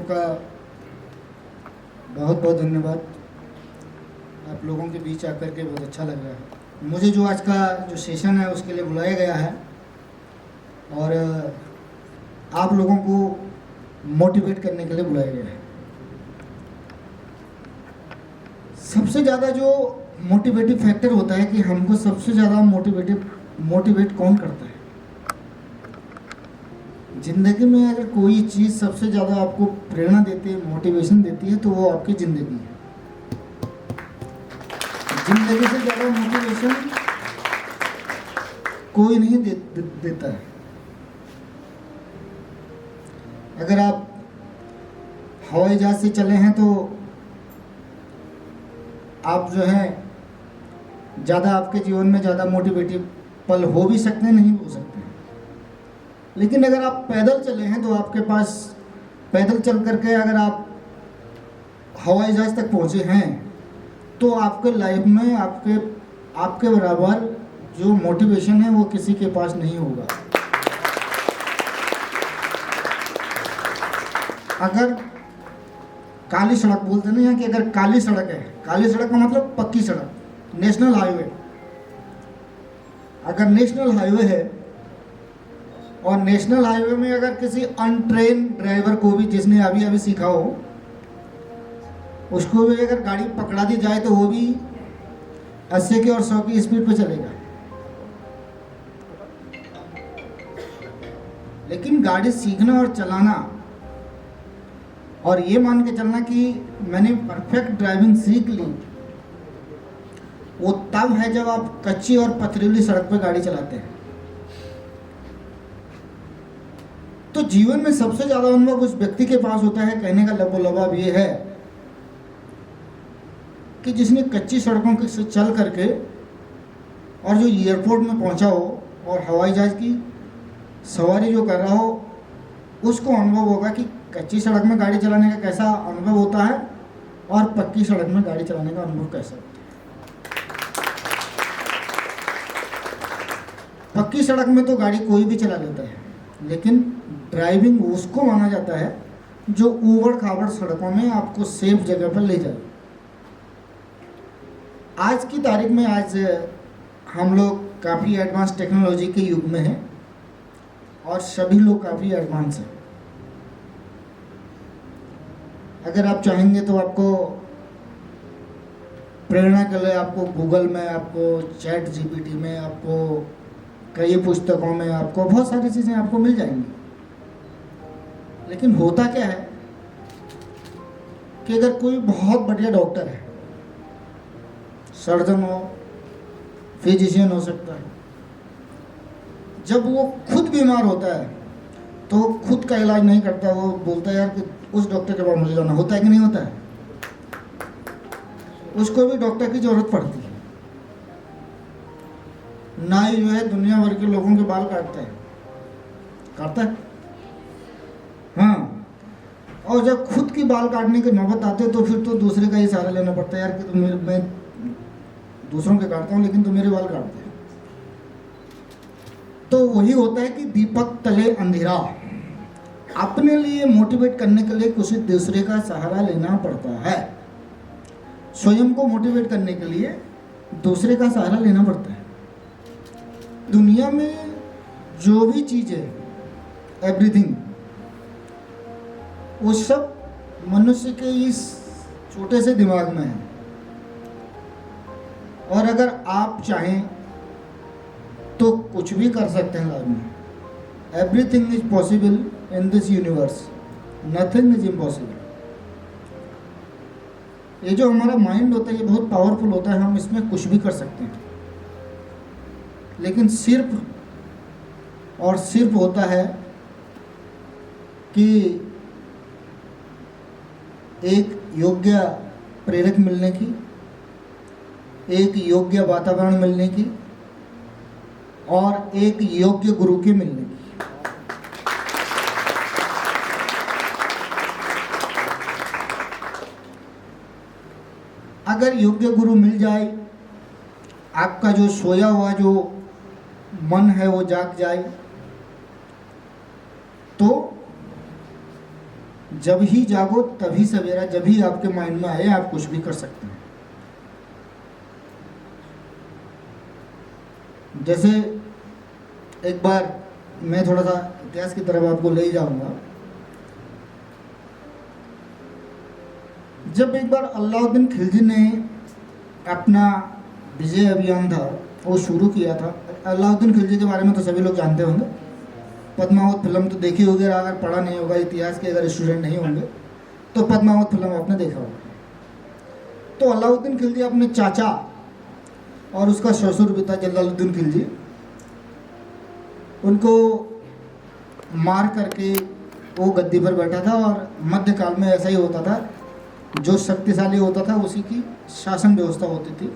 का बहुत बहुत धन्यवाद। आप लोगों के बीच आकर के बहुत अच्छा लग रहा है। मुझे जो आज का जो सेशन है उसके लिए बुलाया गया है और आप लोगों को मोटिवेट करने के लिए बुलाया गया है। सबसे ज़्यादा जो मोटिवेटिव फैक्टर होता है कि हमको सबसे ज़्यादा मोटिवेट कौन करता है? ज़िंदगी में अगर कोई चीज़ सबसे ज़्यादा आपको प्रेरणा देती है, मोटिवेशन देती है, तो वो आपकी ज़िंदगी है। ज़िंदगी से ज़्यादा मोटिवेशन कोई नहीं देता है। अगर आप हवाई जहाज से चले हैं तो आप जो है ज़्यादा आपके जीवन में ज़्यादा मोटिवेटिव पल हो भी सकते हैं, नहीं हो सकते हैं। लेकिन अगर आप पैदल चले हैं तो आपके पास पैदल चल करके अगर आप हवाई जहाज तक पहुँचे हैं तो आपके लाइफ में आपके बराबर जो मोटिवेशन है वो किसी के पास नहीं होगा। अगर काली सड़क बोलते नहीं है कि अगर काली सड़क है, काली सड़क का मतलब पक्की सड़क, नेशनल हाईवे। अगर नेशनल हाईवे है और नेशनल हाईवे में अगर किसी अनट्रेन ड्राइवर को भी, जिसने अभी अभी सीखा हो, उसको भी अगर गाड़ी पकड़ा दी जाए तो वो भी 80 की और 100 की स्पीड पे चलेगा। लेकिन गाड़ी सीखना और चलाना और ये मान के चलना कि मैंने परफेक्ट ड्राइविंग सीख ली, वो तब है जब आप कच्ची और पथरीली सड़क पर गाड़ी चलाते हैं। तो जीवन में सबसे ज़्यादा अनुभव उस व्यक्ति के पास होता है। कहने का लबोलबाब ये है कि जिसने कच्ची सड़कों के से चल करके और जो एयरपोर्ट में पहुंचा हो और हवाई जहाज की सवारी जो कर रहा हो, उसको अनुभव होगा कि कच्ची सड़क में गाड़ी चलाने का कैसा अनुभव होता है और पक्की सड़क में गाड़ी चलाने का अनुभव कैसा होता है। पक्की सड़क में तो गाड़ी कोई भी चला लेता है, लेकिन ड्राइविंग उसको माना जाता है जो ऊबड़ खाबड़ सड़कों में आपको सेफ जगह पर ले जाए। आज की तारीख में आज हम लोग काफ़ी एडवांस टेक्नोलॉजी के युग में हैं और सभी लोग काफ़ी एडवांस हैं। अगर आप चाहेंगे तो आपको प्रेरणा के लिए आपको गूगल में, आपको चैट जीपीटी में, आपको कई पुस्तकों में आपको बहुत सारी चीज़ें आपको मिल जाएंगी। लेकिन होता क्या है कि अगर कोई बहुत बढ़िया डॉक्टर है, सर्जन हो, फिजिशियन हो सकता है, जब वो खुद बीमार होता है तो खुद का इलाज नहीं करता, वो बोलता है यार कि उस डॉक्टर के पास मुझे जाना। होता है कि नहीं होता है? उसको भी डॉक्टर की जरूरत पड़ती है। नाई जो है दुनिया भर के लोगों के बाल काटता है। हाँ, और जब खुद की बाल काटने की नौबत आते है तो फिर तो दूसरे का ही सहारा लेना पड़ता है। यार कि मैं दूसरों के काटता हूँ लेकिन तो मेरे बाल काटते हैं। तो वही होता है कि दीपक तले अंधेरा। अपने लिए मोटिवेट करने के लिए किसी दूसरे का सहारा लेना पड़ता है। स्वयं को मोटिवेट करने के लिए दूसरे का सहारा लेना पड़ता है। दुनिया में जो भी चीज़ है, एवरीथिंग, वो सब मनुष्य के इस छोटे से दिमाग में है। और अगर आप चाहें तो कुछ भी कर सकते हैं लाइफ में। Everything is possible in this universe, nothing is impossible. ये जो हमारा माइंड होता है ये बहुत पावरफुल होता है, हम इसमें कुछ भी कर सकते हैं। लेकिन सिर्फ और सिर्फ होता है कि एक योग्य प्रेरक मिलने की, एक योग्य वातावरण मिलने की और एक योग्य गुरु के मिलने की। अगर योग्य गुरु मिल जाए, आपका जो सोया हुआ जो मन है वो जाग जाए, तो जब ही जागो तभी सवेरा, जब ही आपके माइंड में आए आप कुछ भी कर सकते हैं। जैसे एक बार मैं थोड़ा सा इतिहास की तरफ आपको ले जाऊंगा। जब एक बार अलाउद्दीन खिलजी ने अपना विजय अभियान था वो शुरू किया था। अलाउद्दीन खिलजी के बारे में तो सभी लोग जानते होंगे, पद्मावत फिल्म तो देखी होगी, अगर पढ़ा नहीं होगा इतिहास के अगर स्टूडेंट नहीं होंगे तो पद्मावत फिल्म आपने देखा होगा। तो अलाउद्दीन खिलजी अपने चाचा और उसका ससुर भी था जलालुद्दीन खिलजी, उनको मार करके वो गद्दी पर बैठा था। और मध्यकाल में ऐसा ही होता था, जो शक्तिशाली होता था उसी की शासन व्यवस्था होती थी,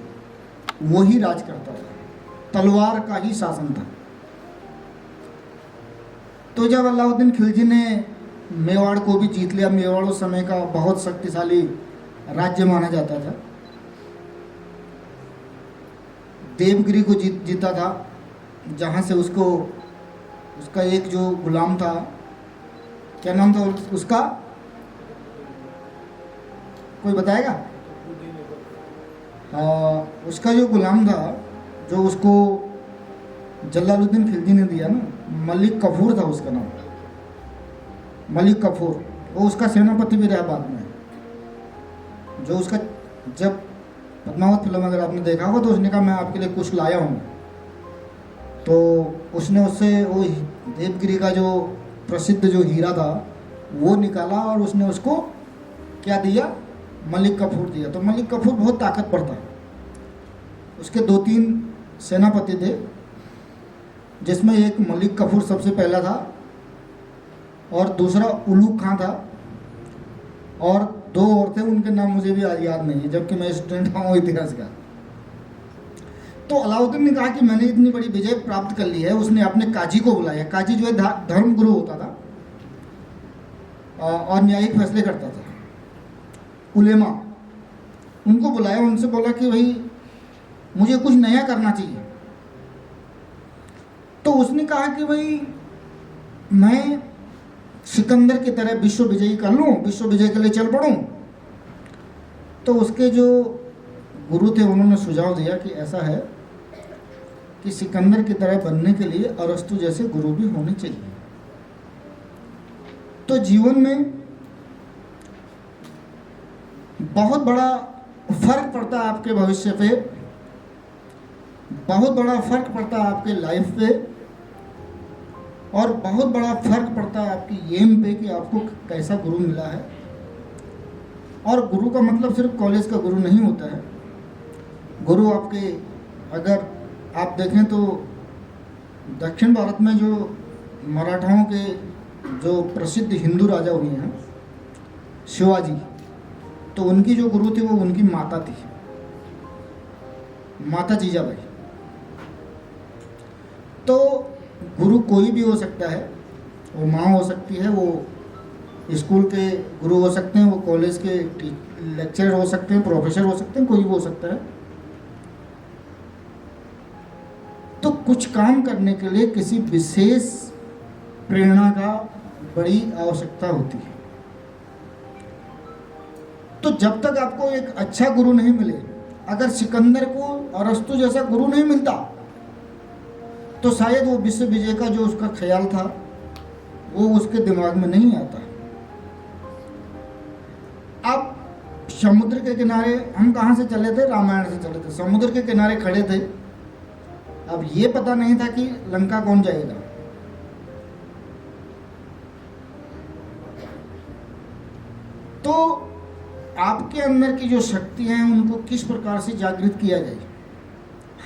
वही राज करता था, तलवार का ही शासन था। तो जब अलाउद्दीन खिलजी ने मेवाड़ को भी जीत लिया, मेवाड़ उस समय का बहुत शक्तिशाली राज्य माना जाता था, देवगिरी को जीता था, जहाँ से उसका एक जो गुलाम था, क्या नाम था उसका, कोई बताएगा? उसका जो गुलाम था, जो उसको जलालुद्दीन खिलजी ने दिया ना, मलिक कफूर था उसका नाम, मलिक कफूर। वो उसका सेनापति भी रहा बाद में। जो उसका, जब पद्मावत फिल्म अगर आपने देखा होगा तो उसने कहा मैं आपके लिए कुछ लाया हूँ, तो उसने उससे वो देवगिरी का जो प्रसिद्ध जो हीरा था वो निकाला और उसने उसको क्या दिया, मलिक कफूर दिया। तो मलिक कफूर बहुत ताकतवर था। उसके 2-3 सेनापति थे, जिसमें एक मलिक कफूर सबसे पहला था और दूसरा उलूग खां था, और 2 और थे, उनके नाम मुझे भी आज याद नहीं है, जबकि मैं स्टूडेंट हूँ इतिहास का। तो अलाउद्दीन ने कहा कि मैंने इतनी बड़ी विजय प्राप्त कर ली है। उसने अपने काजी को बुलाया। काजी जो है धर्म गुरु होता था और न्यायिक फैसले करता था, उलेमा, उनको बुलाया। उनसे बोला कि भाई मुझे कुछ नया करना चाहिए। तो उसने कहा कि भाई मैं सिकंदर की तरह विश्व विजयी कर लूँ, विश्व विजय के लिए चल पड़ूँ। तो उसके जो गुरु थे उन्होंने सुझाव दिया कि ऐसा है कि सिकंदर की तरह बनने के लिए अरस्तु जैसे गुरु भी होने चाहिए। तो जीवन में बहुत बड़ा फर्क पड़ता है आपके भविष्य पे, बहुत बड़ा फर्क पड़ता है आपके लाइफ पे, और बहुत बड़ा फर्क पड़ता है आपकी एम पे कि आपको कैसा गुरु मिला है। और गुरु का मतलब सिर्फ कॉलेज का गुरु नहीं होता है। गुरु आपके, अगर आप देखें तो दक्षिण भारत में जो मराठाओं के जो प्रसिद्ध हिंदू राजा हुए हैं, शिवाजी, तो उनकी जो गुरु थी वो उनकी माता थी, माता जीजाबाई। तो गुरु कोई भी हो सकता है, वो माँ हो सकती है, वो स्कूल के गुरु हो सकते हैं, वो कॉलेज के लेक्चरर हो सकते हैं, प्रोफेसर हो सकते हैं, कोई भी हो सकता है। तो कुछ काम करने के लिए किसी विशेष प्रेरणा का बड़ी आवश्यकता होती है। तो जब तक आपको एक अच्छा गुरु नहीं मिले, अगर सिकंदर को अरस्तु जैसा गुरु नहीं मिलता तो शायद वो विश्व विजय का जो उसका ख्याल था वो उसके दिमाग में नहीं आता। अब समुद्र के किनारे, हम कहाँ से चले थे? रामायण से चले थे। समुद्र के किनारे खड़े थे। अब ये पता नहीं था कि लंका कौन जाएगा। तो आपके अंदर की जो शक्तियां हैं उनको किस प्रकार से जागृत किया जाए।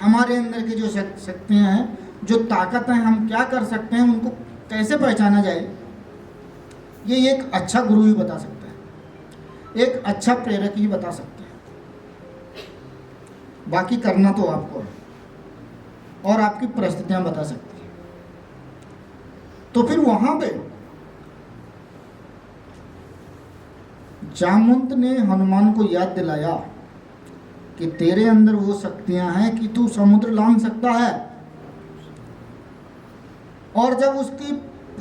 हमारे अंदर की जो शक्तियां हैं, जो ताकत है, हम क्या कर सकते हैं, उनको कैसे पहचाना जाए, ये एक अच्छा गुरु ही बता सकता है, एक अच्छा प्रेरक ही बता सकता है। बाकी करना तो आपको है और आपकी परिस्थितियां बता सकती हैं। तो फिर वहां पे जामवंत ने हनुमान को याद दिलाया कि तेरे अंदर वो शक्तियां हैं कि तू समुद्र लांघ सकता है। और जब उसकी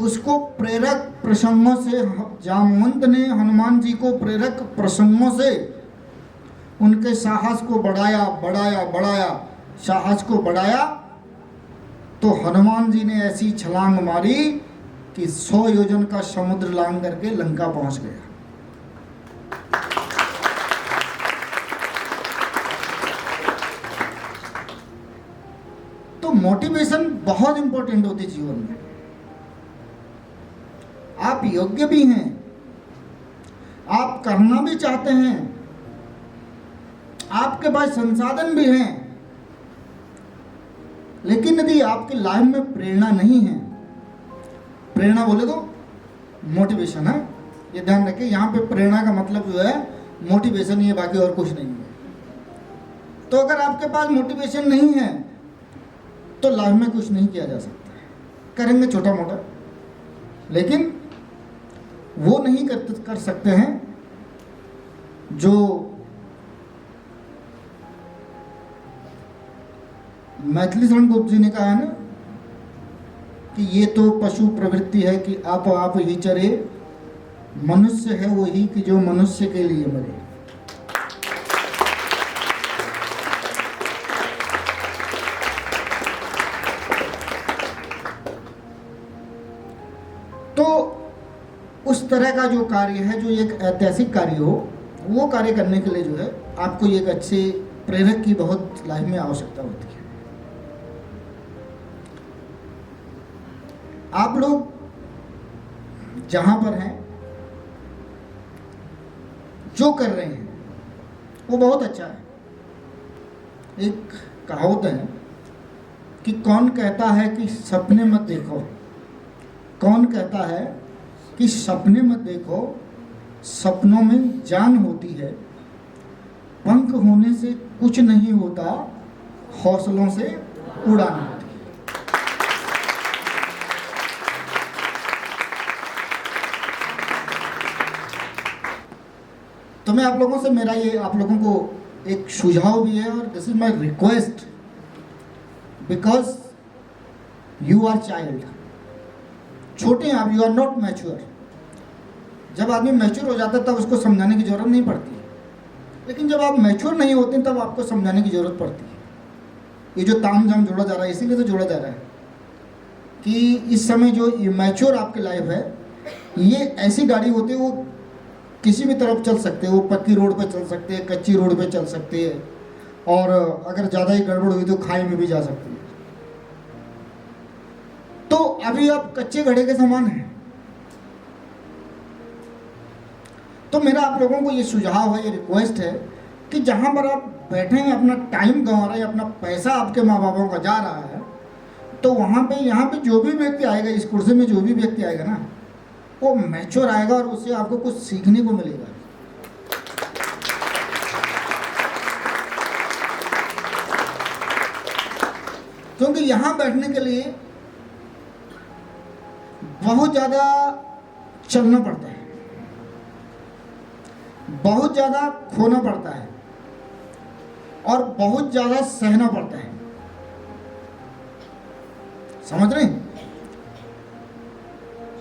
उसको प्रेरक प्रसंगों से, जामवंत ने हनुमान जी को प्रेरक प्रसंगों से उनके साहस को बढ़ाया बढ़ाया बढ़ाया, साहस को बढ़ाया, तो हनुमान जी ने ऐसी छलांग मारी कि 100 योजन का समुद्र लांघ करके लंका पहुंच गया। तो मोटिवेशन बहुत इंपॉर्टेंट होती है जीवन में। आप योग्य भी हैं, आप करना भी चाहते हैं, आपके पास संसाधन भी हैं, लेकिन यदि आपकी लाइफ में प्रेरणा नहीं है, प्रेरणा बोले तो मोटिवेशन है, ये ध्यान रखें। यहाँ पे प्रेरणा का मतलब जो है मोटिवेशन ही है, बाकी और कुछ नहीं है। तो अगर आपके पास मोटिवेशन नहीं है तो लाइफ में कुछ नहीं किया जा सकता है। करेंगे छोटा मोटा, लेकिन वो नहीं कर सकते हैं जो मैथिली शरण गुप्त जी ने कहा है ना कि ये तो पशु प्रवृत्ति है कि आप ही चरे, मनुष्य है वही कि जो मनुष्य के लिए मरे। तो उस तरह का जो कार्य है, जो एक ऐतिहासिक कार्य हो, वो कार्य करने के लिए जो है आपको एक अच्छे प्रेरक की बहुत लाइफ में आवश्यकता होती है। आप लोग जहां पर हैं, जो कर रहे हैं वो बहुत अच्छा है। एक कहावत है कि कौन कहता है कि सपने मत देखो, कौन कहता है कि सपने मत देखो, सपनों में जान होती है, पंख होने से कुछ नहीं होता, हौसलों से उड़ान होती है। तो मैं आप लोगों से, मेरा ये आप लोगों को एक सुझाव भी है, और this is my request, because you are child, छोटे हैं आप, यू आर नॉट मैच्योर। जब आदमी मैच्योर हो जाता है तब उसको समझाने की जरूरत नहीं पड़ती, लेकिन जब आप मैच्योर नहीं होते तब आपको समझाने की जरूरत पड़ती है। ये जो ताम झाम जोड़ा जा रहा है, इसीलिए तो जोड़ा जा रहा है कि इस समय जो मैच्योर आपकी लाइफ है, ये ऐसी गाड़ी होती है, वो किसी भी तरफ चल सकते हैं, वो पक्की रोड पे चल सकते हैं, कच्ची रोड पे चल सकते हैं, और अगर ज़्यादा ही गड़बड़ हुई तो खाई में भी जा सकती है। तो अभी आप कच्चे घड़े के समान हैं। तो मेरा आप लोगों को ये सुझाव है, ये रिक्वेस्ट है कि जहां पर आप बैठे हैं, अपना टाइम गंवा रहे हैं, अपना पैसा आपके माँ बापों का जा रहा है, तो वहां पे, यहाँ पे जो भी व्यक्ति आएगा, इस कुर्सी में जो भी व्यक्ति आएगा ना, वो मैच्योर आएगा और उससे आपको कुछ सीखने को मिलेगा। क्योंकि यहां बैठने के लिए बहुत ज्यादा चलना पड़ता है, बहुत ज्यादा खोना पड़ता है, और बहुत ज्यादा सहना पड़ता है। समझ रहे हैं?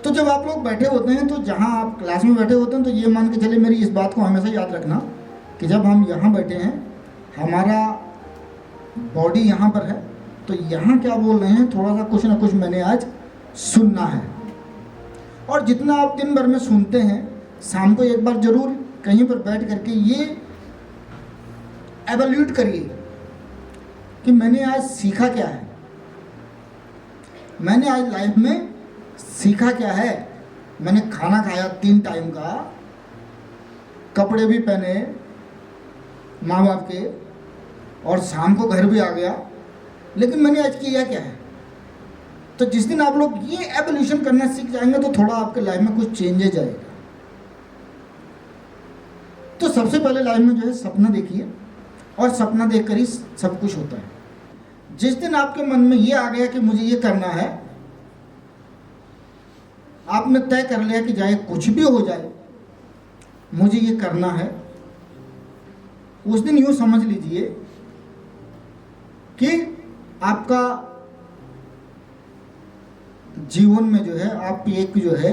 तो जब आप लोग बैठे होते हैं, तो जहां आप क्लास में बैठे होते हैं, तो ये मान के चले, मेरी इस बात को हमेशा याद रखना कि जब हम यहाँ बैठे हैं, हमारा बॉडी यहाँ पर है, तो यहाँ क्या बोल रहे हैं, थोड़ा सा कुछ ना कुछ मैंने आज सुनना है। और जितना आप दिन भर में सुनते हैं, शाम को एक बार जरूर कहीं पर बैठ करके ये एवैल्यूएट करिए कि मैंने आज सीखा क्या है, मैंने आज लाइफ में सीखा क्या है। मैंने खाना खाया 3 टाइम का, कपड़े भी पहने माँ बाप के, और शाम को घर भी आ गया, लेकिन मैंने आज किया क्या है। तो जिस दिन आप लोग ये एवोल्यूशन करना सीख जाएंगे, तो थोड़ा आपके लाइफ में कुछ चेंजेज आएगा। तो सबसे पहले लाइफ में जो है सपना देखिए, और सपना देखकर ही सब कुछ होता है। जिस दिन आपके मन में ये आ गया कि मुझे ये करना है, आपने तय कर लिया कि चाहे कुछ भी हो जाए मुझे ये करना है, उस दिन यूं समझ लीजिए कि आपका जीवन में जो है आप एक जो है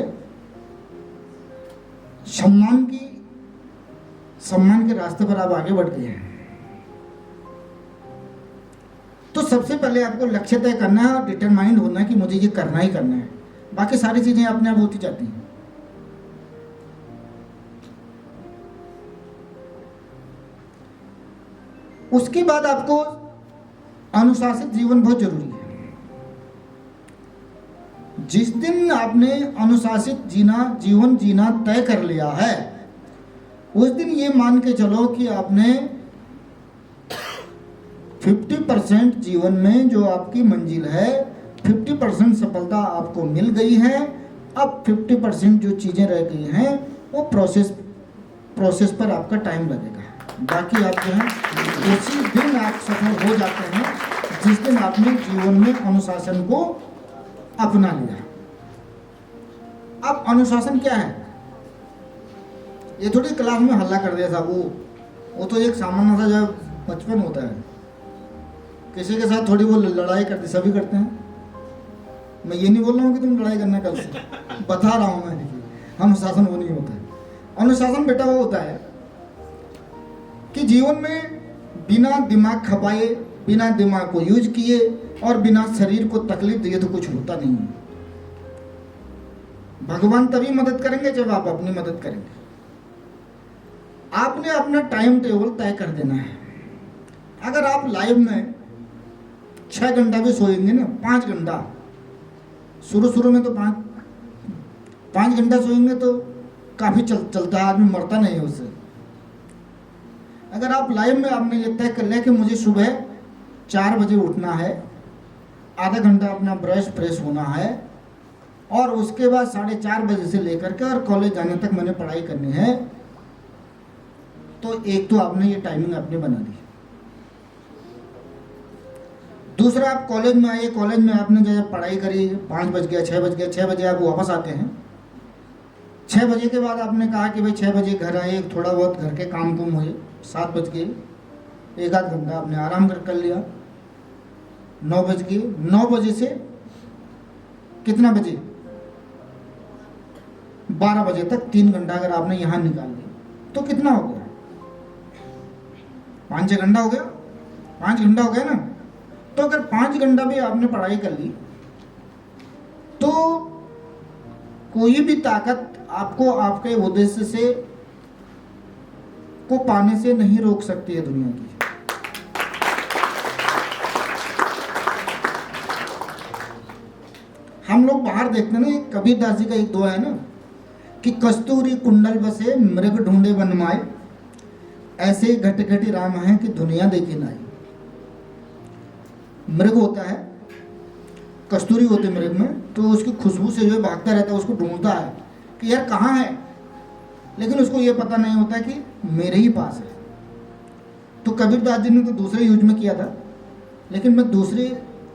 सम्मान के रास्ते पर आप आगे बढ़ गए हैं। तो सबसे पहले आपको लक्ष्य तय करना है और डिटरमाइंड होना है कि मुझे ये करना ही करना है। बाकी सारी चीजें अपने आप होती जाती हैं। उसके बाद आपको अनुशासित जीवन बहुत जरूरी है। जिस दिन आपने अनुशासित जीवन जीना तय कर लिया है, उस दिन ये मान के चलो कि आपने 50% जीवन में जो आपकी मंजिल है, 50% सफलता आपको मिल गई है। अब 50% जो चीज़ें रह गई हैं वो प्रोसेस पर आपका टाइम लगेगा। बाकी आप जो है उसी दिन आप सफल हो जाते हैं जिस दिन आपने जीवन में अनुशासन को अपना लिया। अब अनुशासन क्या है? ये थोड़ी क्लास में हल्ला कर दिया था, वो तो एक सामान्य सा जो बचपन होता है, किसी के साथ थोड़ी वो लड़ाई करते, सभी करते हैं। मैं ये नहीं बोल रहा हूँ कि तुम लड़ाई करना कल से, बता रहा हूँ मैं। अनुशासन वो नहीं होता है। अनुशासन बेटा वो होता है कि जीवन में बिना दिमाग खपाए, बिना दिमाग को यूज किए और बिना शरीर को तकलीफ दिए तो कुछ होता नहीं है। भगवान तभी मदद करेंगे जब आप अपनी मदद करेंगे। आपने अपना टाइम टेबल तय कर देना है। अगर आप लाइफ में 6 घंटा भी सोएंगे ना, 5 घंटा, शुरू में तो 5 घंटा सोएंगे तो काफी चलता है, आदमी मरता नहीं है उससे। अगर आप लाइफ में आपने ये तय कर लिया कि मुझे सुबह 4 बजे उठना है, आधा घंटा अपना ब्रश फ्रेश होना है और उसके बाद 4:30 बजे से लेकर के और कॉलेज जाने तक मैंने पढ़ाई करनी है, तो एक तो आपने ये टाइमिंग अपनी बना दी। दूसरा, आप कॉलेज में आए, कॉलेज में आपने जब पढ़ाई करी, 5 बज गया, 6 बज गया, 6 बजे आप वापस आते हैं। 6 बजे के बाद आपने कहा कि भाई 6 बजे घर आए, थोड़ा बहुत घर के काम कुम हुए, 7 बज गए, 1 आध घंटा आपने आराम कर लिया, 9 बज गए। 9 बजे से कितना बजे? 12 बजे तक 3 घंटा अगर आपने यहाँ निकाल लिया तो कितना हो गया? 5-6 घंटा हो गया, 5 घंटा हो गया ना। तो अगर 5 घंटा भी आपने पढ़ाई कर ली तो कोई भी ताकत आपको आपके उद्देश्य से को पाने से नहीं रोक सकती है दुनिया की। हम लोग बाहर देखते हैं ना, कबीरदास जी का एक दुआ है ना कि कस्तूरी कुंडल बसे मृग ढूंढे बनमाए, ऐसे घट घटी राम है कि दुनिया देखे नाई। मृग होता है, कस्तूरी होती है मृग में, तो उसकी खुशबू से जो है भागता रहता है, उसको ढूंढता है कि यार कहाँ है, लेकिन उसको ये पता नहीं होता कि मेरे ही पास है। तो कबीरदास जी ने तो दूसरे यूज में किया था, लेकिन मैं दूसरे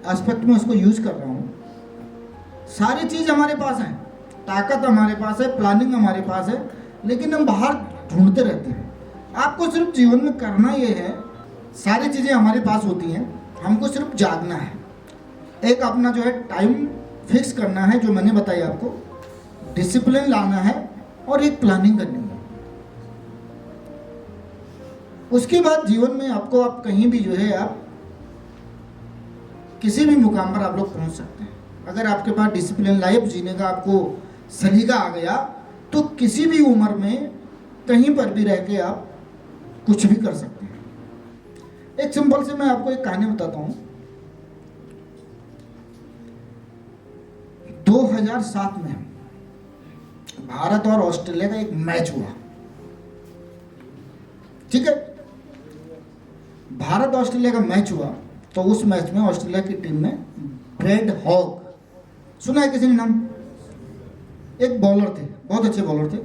एस्पेक्ट में उसको यूज कर रहा हूँ। सारी चीज़ हमारे पास है, ताकत हमारे पास है, प्लानिंग हमारे पास है, लेकिन हम बाहर ढूंढते रहते हैं। आपको सिर्फ जीवन में करना ये है, सारी चीज़ें हमारे पास होती हैं, हमको सिर्फ जागना है। एक अपना जो है टाइम फिक्स करना है, जो मैंने बताई आपको, डिसिप्लिन लाना है और एक प्लानिंग करनी है। उसके बाद जीवन में आपको आप कहीं भी जो है आप किसी भी मुकाम पर आप लोग पहुंच सकते हैं। अगर आपके पास डिसिप्लिन लाइफ जीने का आपको सलीका आ गया तो किसी भी उम्र में कहीं पर भी रह के आप कुछ भी कर सकते हैं। एक सिंपल से मैं आपको एक कहानी बताता हूं। 2007 में भारत और ऑस्ट्रेलिया का एक मैच हुआ, ठीक है। भारत ऑस्ट्रेलिया का मैच हुआ तो उस मैच में ऑस्ट्रेलिया की टीम ने ब्रेड हॉग, सुना है किसी ने नाम? एक बॉलर थे, बहुत अच्छे बॉलर थे,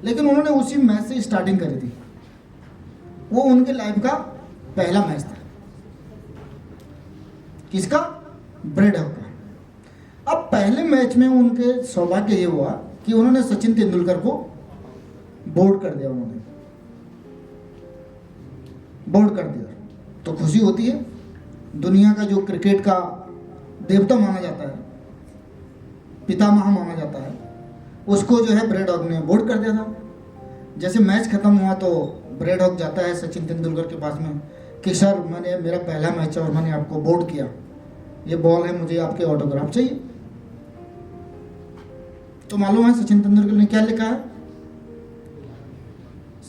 लेकिन उन्होंने उसी मैच से स्टार्टिंग करी थी। वो उनके लाइफ का पहला मैच था। किसका? ब्रेड हॉग का। अब पहले मैच में उनके सौभाग्य ये हुआ कि उन्होंने सचिन तेंदुलकर को बोल्ड कर दिया। उन्होंने बोल्ड कर दिया तो खुशी होती है, दुनिया का जो क्रिकेट का देवता माना जाता है पितामह माना जाता है, उसको जो है ब्रेड हॉग ने बोर्ड कर दिया था। जैसे मैच खत्म हुआ तो ब्रेड हॉग जाता है सचिन तेंदुलकर के पास में कि सर मेरा पहला मैच है और मैंने आपको बोर्ड किया, ये बॉल है, मुझे आपके ऑटोग्राफ चाहिए। तो मालूम है सचिन तेंदुलकर ने क्या लिखा है?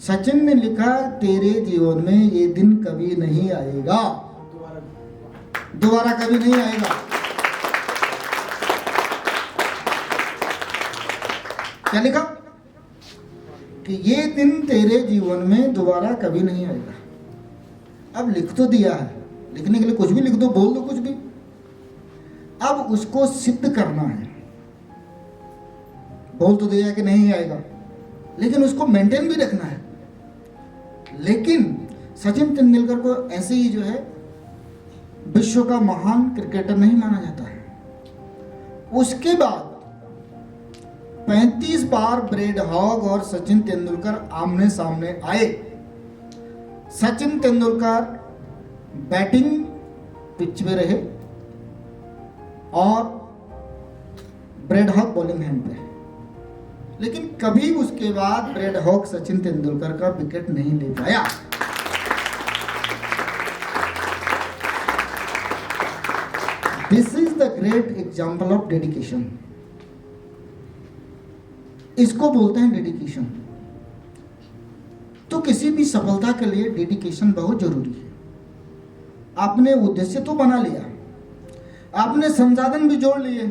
सचिन ने लिखा, तेरे जीवन में ये दिन कभी नहीं आएगा, दोबारा कभी नहीं आएगा। क्या लिखा? कि ये दिन तेरे जीवन में दोबारा कभी नहीं आएगा। अब लिख तो दिया है, लिखने के लिए कुछ भी लिख दो, बोल दो कुछ भी, अब उसको सिद्ध करना है। बोल तो दिया कि नहीं आएगा, लेकिन उसको मेंटेन भी रखना है। लेकिन सचिन तेंदुलकर को ऐसे ही जो है विश्व का महान क्रिकेटर नहीं माना जाता है। उसके बाद 35 बार ब्रेड हॉग और सचिन तेंदुलकर आमने सामने आए। सचिन तेंदुलकर बैटिंग पिच पे रहे और ब्रेड हॉग बॉलिंग हैंड पे, लेकिन कभी उसके बाद ब्रेड हॉग सचिन तेंदुलकर का विकेट नहीं ले पाया। This is the great example of dedication. इसको बोलते हैं डेडिकेशन। तो किसी भी सफलता के लिए डेडिकेशन बहुत जरूरी है। आपने उद्देश्य तो बना लिया, आपने संसाधन भी जोड़ लिए,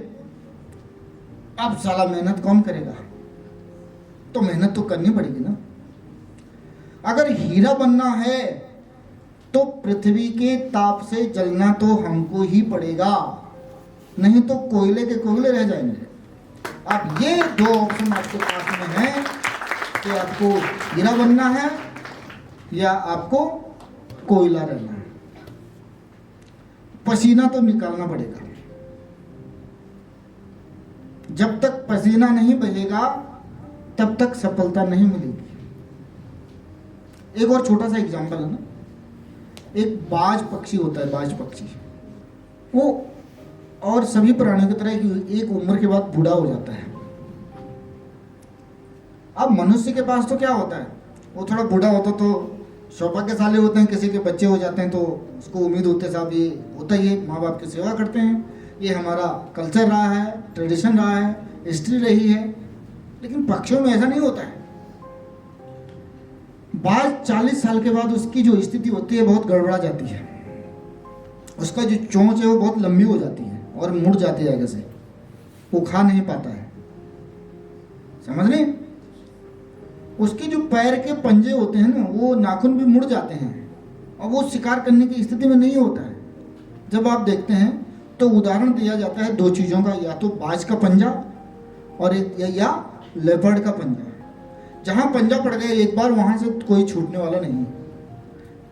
अब साला मेहनत कौन करेगा? तो मेहनत तो करनी पड़ेगी ना। अगर हीरा बनना है तो पृथ्वी के ताप से जलना तो हमको ही पड़ेगा, नहीं तो कोयले के कोयले रह जाएंगे। अब ये दो ऑप्शन आपके पास में है कि आपको हीरा बनना है या आपको कोयला रहना है। पसीना तो निकालना पड़ेगा। जब तक पसीना नहीं बहेगा तब तक सफलता नहीं मिलेगी। एक और छोटा सा एग्जांपल है ना, एक बाज पक्षी होता है, बाज पक्षी वो और सभी प्राणियों की तरह एक उम्र के बाद बूढ़ा हो जाता है। अब मनुष्य के पास तो क्या होता है, वो थोड़ा बूढ़ा होता तो सौभाग्यशाली होते हैं, किसी के बच्चे हो जाते हैं तो उसको उम्मीद होते है साहब ये होता ही है, माँ बाप की सेवा करते हैं, ये हमारा कल्चर रहा है, ट्रेडिशन रहा है, हिस्ट्री रही है। लेकिन पक्षियों में ऐसा नहीं होता है। बाज 40 साल के बाद उसकी जो स्थिति होती है बहुत गड़बड़ा जाती है। उसका जो चोंच है वो बहुत लंबी हो जाती है और मुड़ जाती है आगे से, वो खा नहीं पाता है। समझ रहे? उसके जो पैर के पंजे होते हैं ना, वो नाखून भी मुड़ जाते हैं और वो शिकार करने की स्थिति में नहीं होता है। जब आप देखते हैं तो उदाहरण दिया जाता है दो चीज़ों का, या तो बाज का पंजा और या लेपर्ड का पंजा। जहाँ पंजा पड़ गया एक बार, वहाँ से कोई छूटने वाला नहीं है।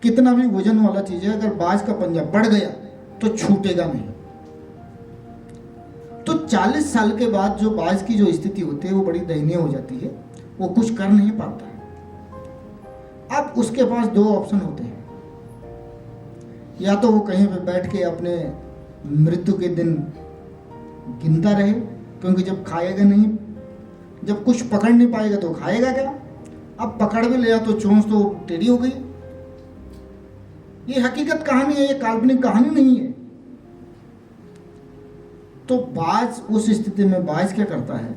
कितना भी वजन वाला चीज़ है, अगर बाज का पंजा पड़ गया तो छूटेगा नहीं। तो 40 साल के बाद जो बाज की जो स्थिति होती है वो बड़ी दयनीय हो जाती है, वो कुछ कर नहीं पाता। अब उसके पास दो ऑप्शन होते हैं, या तो वो कहीं पे बैठ के अपने मृत्यु के दिन गिनता रहे, क्योंकि जब खाएगा नहीं, जब कुछ पकड़ नहीं पाएगा तो खाएगा क्या? अब पकड़ भी लिया तो चोंच तो टेढ़ी हो गई। ये हकीकत कहानी है, ये काल्पनिक कहानी नहीं है। तो बाज उस स्थिति में बाज क्या करता है,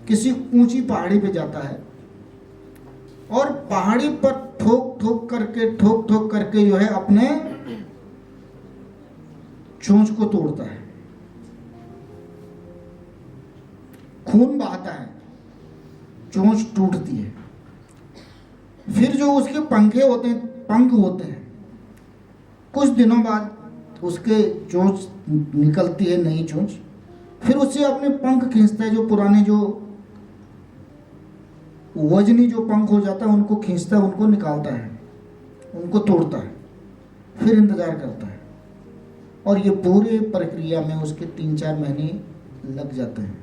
किसी ऊंची पहाड़ी पे जाता है और पहाड़ी पर ठोक ठोक करके जो है अपने चोंच को तोड़ता है। खून बहता है, चोंच टूटती है। फिर जो उसके पंख होते हैं, कुछ दिनों बाद उसके चोंच निकलती है, नई चोंच। फिर उससे अपने पंख खींचता है, जो पुराने जो वजनी जो पंख हो जाता है उनको खींचता है, उनको निकालता है, उनको तोड़ता है, फिर इंतजार करता है। और ये पूरे प्रक्रिया में उसके 3-4 महीने लग जाते हैं।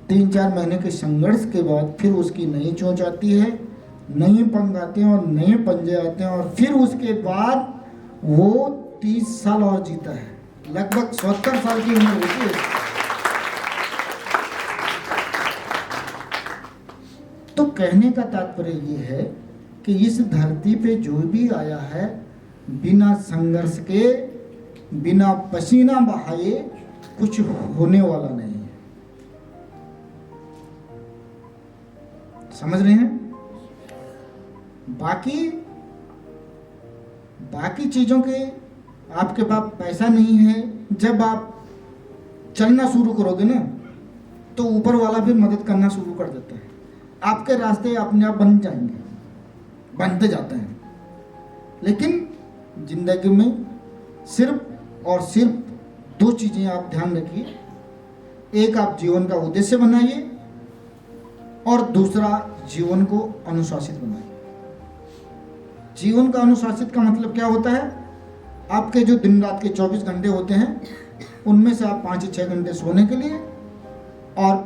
3-4 महीने के संघर्ष के बाद फिर उसकी नई चोंच आती है, नए पंख आते हैं और नए पंजे आते हैं, और फिर उसके बाद वो 30 साल और जीता है। लगभग 70 साल की उम्र होती है। तो कहने का तात्पर्य ये है कि इस धरती पे जो भी आया है बिना संघर्ष के, बिना पसीना बहाए कुछ होने वाला नहीं है। समझ रहे हैं? बाकी चीजों के आपके पास पैसा नहीं है, जब आप चलना शुरू करोगे ना तो ऊपर वाला फिर मदद करना शुरू कर देता है। आपके रास्ते अपने आप बन जाएंगे, बनते जाते हैं। लेकिन जिंदगी में सिर्फ और सिर्फ दो चीजें आप ध्यान रखिए। एक, आप जीवन का उद्देश्य बनाइए और दूसरा, जीवन को अनुशासित बनाइए। जीवन का अनुशासित का मतलब क्या होता है? आपके जो दिन रात के 24 घंटे होते हैं उनमें से आप 5 से 6 घंटे सोने के लिए और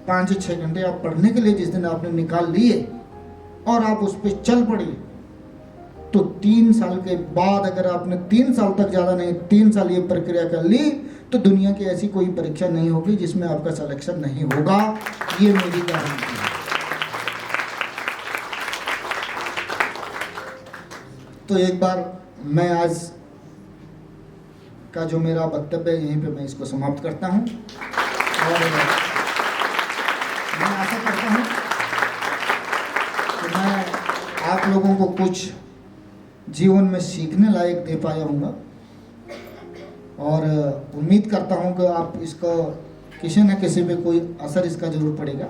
5 से 6 घंटे आप पढ़ने के लिए जिस दिन आपने निकाल लिए और आप उस पर चल पड़े, तो 3 साल के बाद अगर आपने 3 साल तक, ज़्यादा नहीं 3 साल ये प्रक्रिया कर ली, तो दुनिया की ऐसी कोई परीक्षा नहीं होगी जिसमें आपका सिलेक्शन नहीं होगा। ये मेरी गारंटी है। तो एक बार मैं आज का जो मेरा वक्तव्य है यहीं पे मैं इसको समाप्त करता हूँ और मैं आशा करता हूँ कि मैं आप लोगों को कुछ जीवन में सीखने लायक दे पाया हूँगा और उम्मीद करता हूँ कि आप इसका किसी न किसी पे कोई असर इसका जरूर पड़ेगा।